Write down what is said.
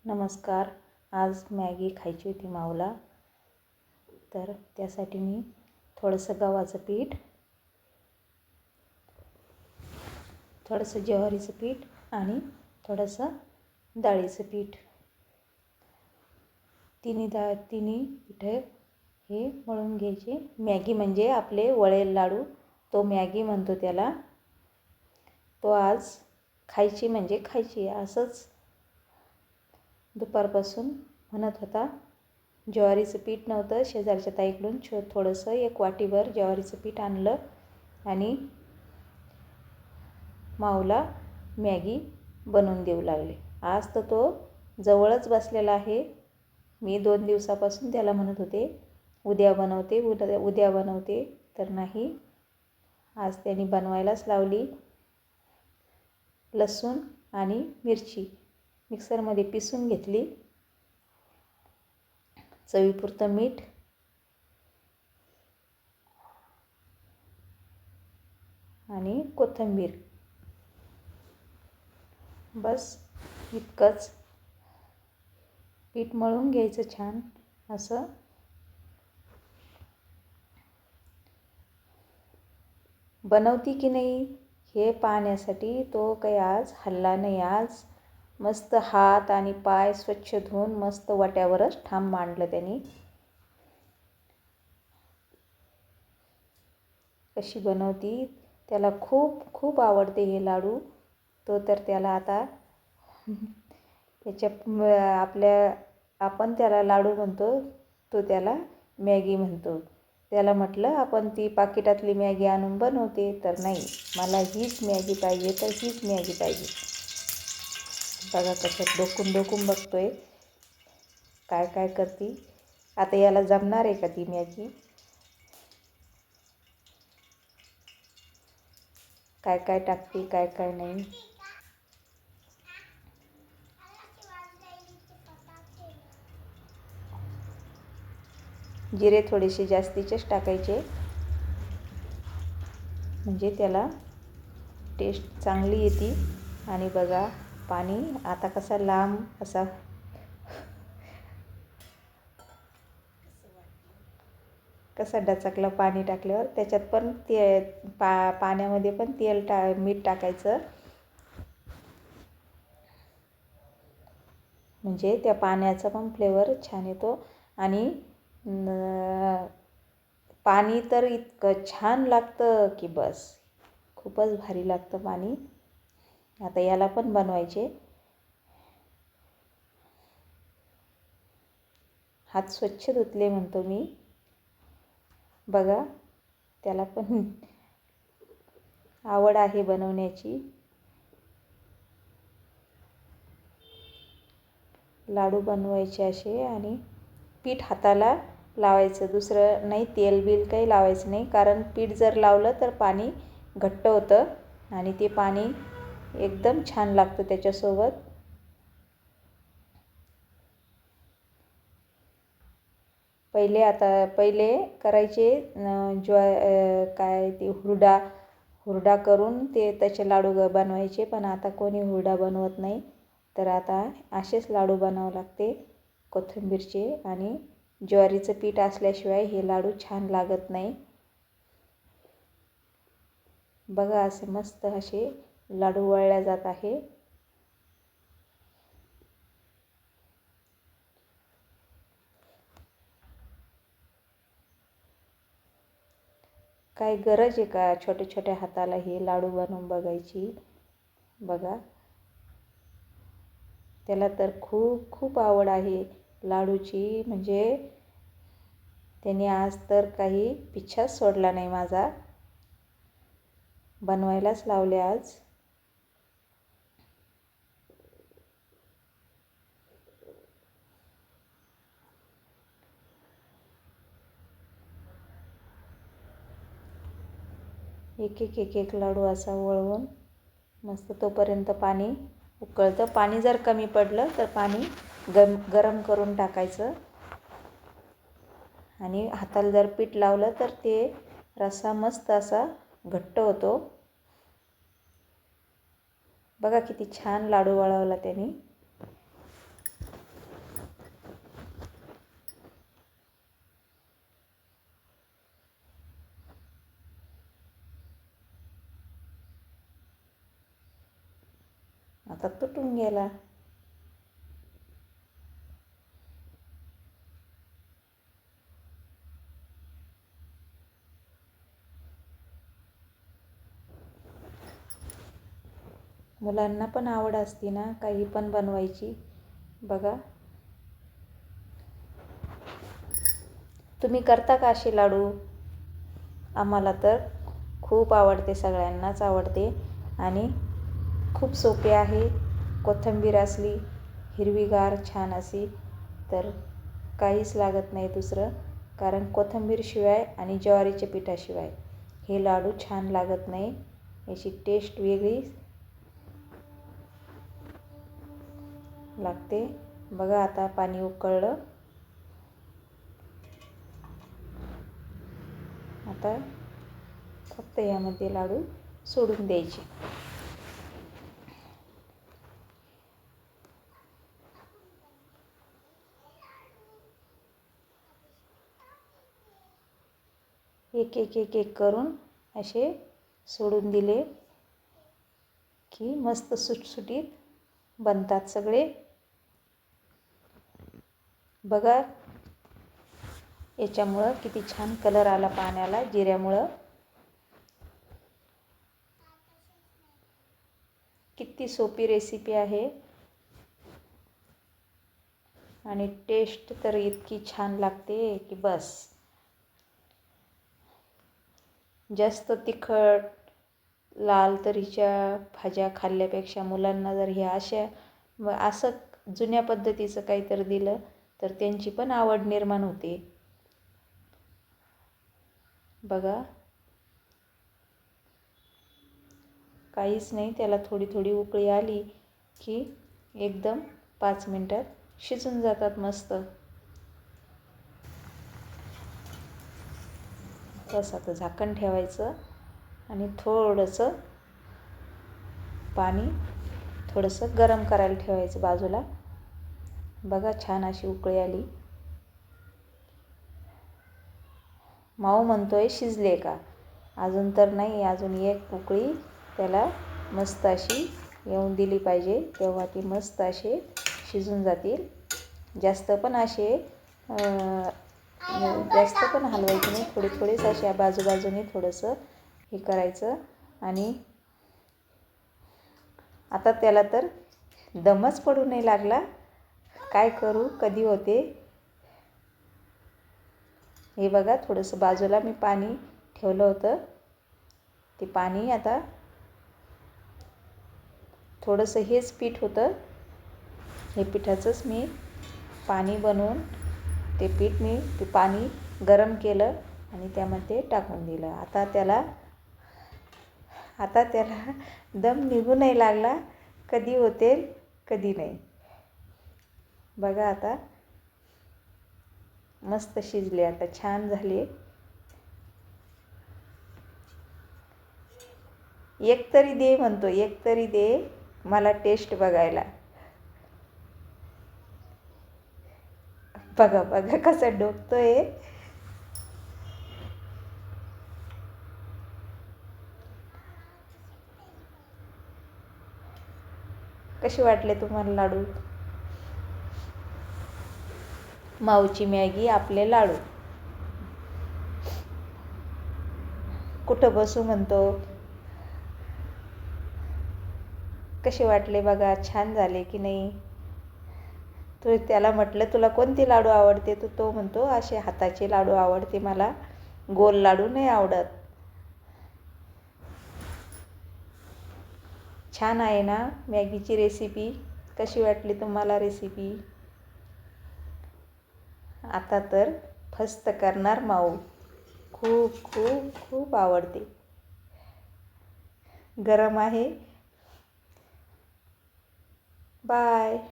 नमस्कार. आज मॅगी खायची होती माऊला, तर त्यासाठी मी थोडंसं गव्हाचं पीठ, थोडंसं ज्वारीचं पीठ आणि थोडंसं डाळीचं पीठ, तिन्ही पीठं हे मळून घ्यायचे. मॅगी म्हणजे आपले वळेल लाडू, तो मॅगी म्हणतो त्याला. तो आज खायची म्हणजे खायची असंच दुपारपासून म्हणत होता. ज्वारीचं पीठ नव्हतं, शेजारच्या ताईकडून थोडंसं 1 वाटीभर ज्वारीचं पीठ आणलं आणि माऊला मॅगी बनवून देऊ लागले. आज तर तो जवळच बसलेला आहे. मी 2 दिवसापासून त्याला म्हणत होते उद्या बनवते, तर नाही, आज त्यांनी बनवायलाच लावली. लसूण आणि मिरची मिक्सरमध्ये पिसून घेतली, चवीपुरतं मीठ आणि कोथिंबीर, बस इतकंच. पीठ मळून घ्यायचं छान असं. बनवती की नाही हे पाहण्यासाठी तो काही आज हल्ला नाही. आज मस्त हात आणि पाय स्वच्छ धुवून मस्त वाट्यावरच ठाम मांडलं त्यांनी. कशी बनवती, त्याला खूप खूप आवडते हे लाडू. तो तर त्याला आता आपण त्याला लाडू म्हणतो, तो त्याला मॅगी म्हणतो. त्याला म्हटलं आपण ती पाकिटातली मॅगी आणून बनवते, तर नाही, मला हीच मॅगी पाहिजे, तर हीच मॅगी पाहिजे. बघा कसं डोकून बघतोय, काय काय करते. आता याला जमणार आहे का ती मॅगी? काय काय टाकते, काय काय नाही. जिरे थोडेसे जास्तीचेच टाकायचे, म्हणजे त्याला टेस्ट चांगली येते. आणि बघा पाणी आता कसा लांब असा कसा डचकला पाणी टाकल्यावर. त्याच्यात पण पाण्यामध्ये पण मीठ टाकायचं, म्हणजे त्या पाण्याचा पण फ्लेवर छान येतो. आणि पाणी तर इतकं छान लागतं की बस, खूपच भारी लागतं पाणी. आता याला पण बनवायचे. हात स्वच्छ धुतले म्हणतो मी. बघा त्याला पण आवड आहे बनवण्याची. लाडू बनवायचे असे आणि पीठ हाताला लावायचं, दुसरं नाही, तेल बिल काही लावायचं नाही. कारण पीठ जर लावलं तर पाणी घट्ट होतं आणि ते पाणी एकदम छान लागतं त्याच्यासोबत. पहिले करायचे काय ते हुरडा करून ते त्याचे लाडू बनवायचे, पण आता कोणी हुरडा बनवत नाही. तर आता असेच लाडू बनावं लागते, कोथिंबीरचे. आणि ज्वारीचं पीठ असल्याशिवाय हे लाडू छान लागत नाही. बघा असे मस्त असे लाडू वळल्या जात आहे. काय गरज आहे का छोट्या छोट्या हाताला हे लाडू बनवून बघायची? बघा त्याला तर खूप खूप आवड आहे लाडूची. म्हणजे त्याने आज तर काही पिच्छाच सोडला नाही माझा, बनवायलाच लावले आज. एक लाडू असा वळवून मस्त तोपर्यंत पाणी उकळतं. पाणी जर कमी पडलं तर पाणी गरम करून टाकायचं. आणि हाताला जर पीठ लावलं तर ते रस्सा मस्त असा घट्ट होतो. बघा किती छान लाडू वळवला त्यांनी. आता तुटून गेला. मुलांना पण आवड असते ना काही पण बनवायची. बघा, तुम्ही करता का असे लाडू? आम्हाला तर खूप आवडते, सगळ्यांनाच आवडते आणि खूप सोपे आहे. कोथिंबीर असली हिरवीगार छान अशी तर काहीच लागत नाही दुसरं, कारण कोथिंबीरशिवाय आणि ज्वारीच्या पिठाशिवाय हे लाडू छान लागत नाही. याची टेस्ट वेगळी लागते. बघा, आता पाणी उकळलं. आता फक्त यामध्ये लाडू सोडून द्यायचे. एक एक एक एक करून असे सोडून दिले की मस्त सुटसुटीत बनतात सगळे. बघा, याच्यामुळं किती छान कलर आला पाण्याला जिऱ्यामुळं. किती सोपी रेसिपी आहे आणि टेस्ट तर इतकी छान लागते की बस. जास्त तिखट लाल तरीच्या भाज्या खाल्ल्यापेक्षा मुलांना जर ह्या असं जुन्या पद्धतीचं काहीतरी दिलं तर त्यांची पण आवड निर्माण होते. बघा, काहीच नाही, त्याला थोडी थोडी उकळी आली की एकदम 5 मिनटात शिजून जातात मस्त. बस आता झाकण ठेवायचं आणि थोडंसं पाणी गरम करायला ठेवायचं बाजूला. बघा, छान अशी उकळी आली. माऊ म्हणतोय शिजले का? अजून तर नाही, अजून एक उकळी त्याला मस्त अशी येऊन दिली पाहिजे, तेव्हा ती मस्त असे शिजून जातील. जास्त पण हलवायचे नाही, थोडेच अशा बाजूबाजूने थोडंसं हे करायचं. आणि आता त्याला तर दमच पडू नाही लागला. काय करू, कधी होते. हे बघा, थोडंसं बाजूला मी पाणी ठेवलं होतं, ते पाणी आता थोडंसं हेच पीठ होतं, हे पिठाचंच मी पाणी बनवून ते पाणी गरम केलं आणि त्यामध्ये टाकून दिलं. आता त्याला दम निघू नाही लागला. कधी होते कधी नाही. बघा, आता मस्त शिजले, आता छान झाले. एक तरी दे म्हणतो, एक तरी दे मला टेस्ट बघायला. बघा बघा कसं डोकतोय. कसे वाटले तुम्हाला लाडू? माऊची मॅगी आपले लाडू. कुठं बसू म्हणतो. कसे वाटले बघा, छान झाले की नाही? त्याला म्हटलं तुला कोणते लाडू आवडते, तर तो म्हणतो असे हाताचे लाडू आवडते मला, गोल लाडू नाही आवडत. छान आहे ना मॅगीची रेसिपी? कशी वाटली तुम्हाला रेसिपी? आता तर फस्त करणार माऊ. खूप खूप खूप आवडते. गरम आहे. बाय.